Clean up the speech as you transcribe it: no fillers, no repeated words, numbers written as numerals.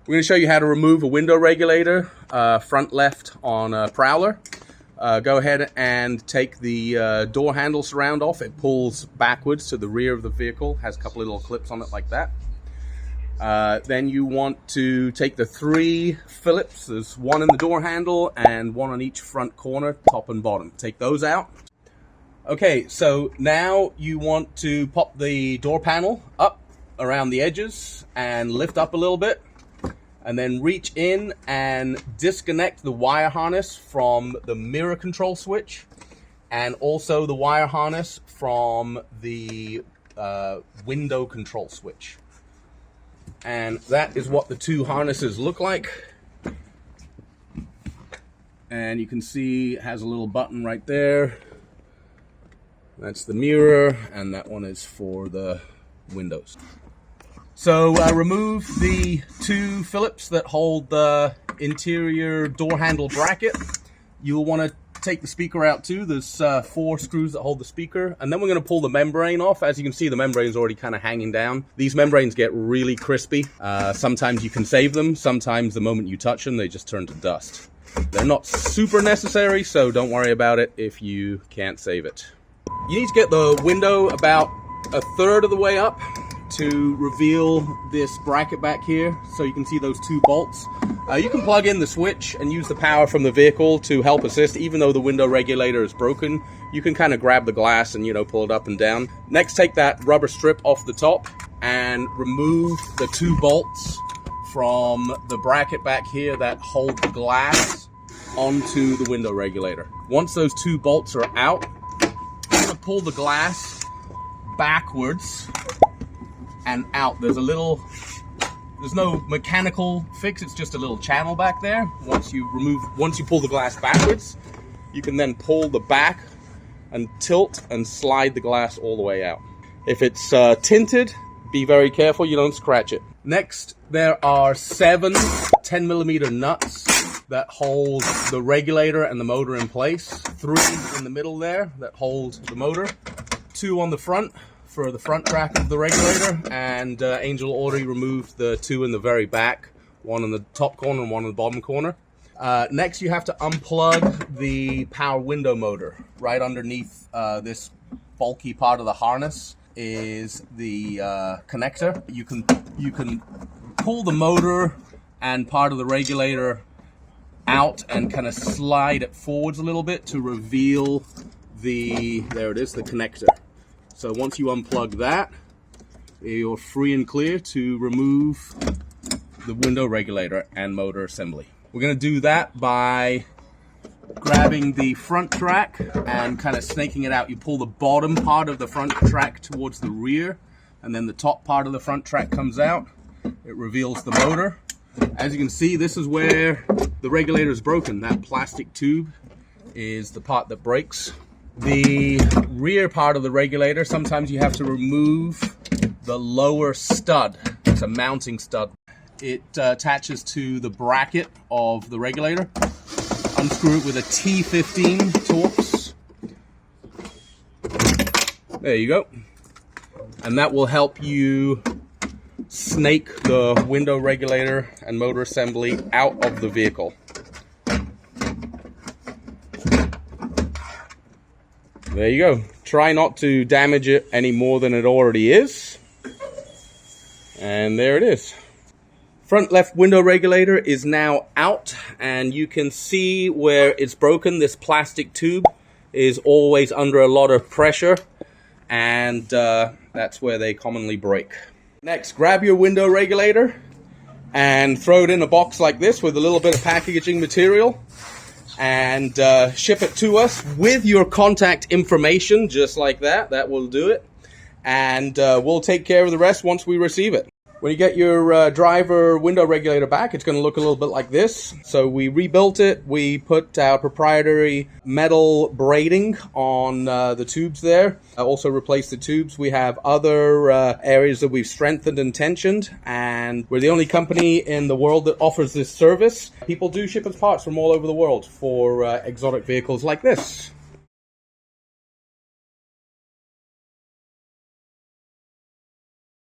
We're going to show you how to remove a window regulator, front left on Prowler. Go ahead and take the door handle surround off. It pulls backwards to the rear of the vehicle, has a couple of little clips on it like that. Then you want to take the 3 Phillips. There's one in the door handle and one on each front corner, top and bottom. Take those out. Okay, so now you want to pop the door panel up around the edges and lift up a little bit. And then reach in and disconnect the wire harness from the mirror control switch and also the wire harness from the window control switch. And that is what the 2 harnesses look like. And you can see it has a little button right there. That's the mirror, and that one is for the windows. So remove the 2 Phillips that hold the interior door handle bracket. You'll want to take the speaker out too. There's 4 screws that hold the speaker. And then we're going to pull the membrane off. As you can see, the membrane's already kind of hanging down. These membranes get really crispy. Sometimes you can save them. Sometimes the moment you touch them, they just turn to dust. They're not super necessary, so don't worry about it if you can't save it. You need to get the window about 1/3 of the way up to reveal this bracket back here, so you can see those 2 bolts. You can plug in the switch and use the power from the vehicle to help assist. Even though the window regulator is broken, you can kind of grab the glass and, pull it up and down. Next, take that rubber strip off the top and remove the 2 bolts from the bracket back here that hold the glass onto the window regulator. Once those 2 bolts are out, you're going to pull the glass backwards and out. There's no mechanical fix, it's just a little channel back there. Once you pull the glass backwards, you can then pull the back and tilt and slide the glass all the way out. If it's tinted, be very careful you don't scratch it. Next, there are 7 10mm nuts that hold the regulator and the motor in place. 3 in the middle there that hold the motor. 2 on the front for the front track of the regulator, and Angel already removed the 2 in the very back, one in the top corner and one in the bottom corner. Next, you have to unplug the power window motor. Right underneath this bulky part of the harness is the connector. You can pull the motor and part of the regulator out and kind of slide it forwards a little bit to reveal the connector. So once you unplug that, you're free and clear to remove the window regulator and motor assembly. We're going to do that by grabbing the front track and kind of snaking it out. You pull the bottom part of the front track towards the rear, and then the top part of the front track comes out. It reveals the motor. As you can see, this is where the regulator is broken. That plastic tube is the part that breaks. The rear part of the regulator, sometimes you have to remove the lower stud. It's a mounting stud. It attaches to the bracket of the regulator. Unscrew it with a T15 Torx. There you go. And that will help you snake the window regulator and motor assembly out of the vehicle. There you go. Try not to damage it any more than it already is. And there it is. Front left window regulator is now out, and you can see where it's broken. This plastic tube is always under a lot of pressure, and that's where they commonly break. Next, grab your window regulator and throw it in a box like this with a little bit of packaging material, and ship it to us with your contact information, just like that. That will do it, and we'll take care of the rest once we receive it. When you get your driver window regulator back, it's going to look a little bit like this. So we rebuilt it. We put our proprietary metal braiding on the tubes there. Also replaced the tubes. We have other areas that we've strengthened and tensioned, and we're the only company in the world that offers this service. People do ship us parts from all over the world for exotic vehicles like this.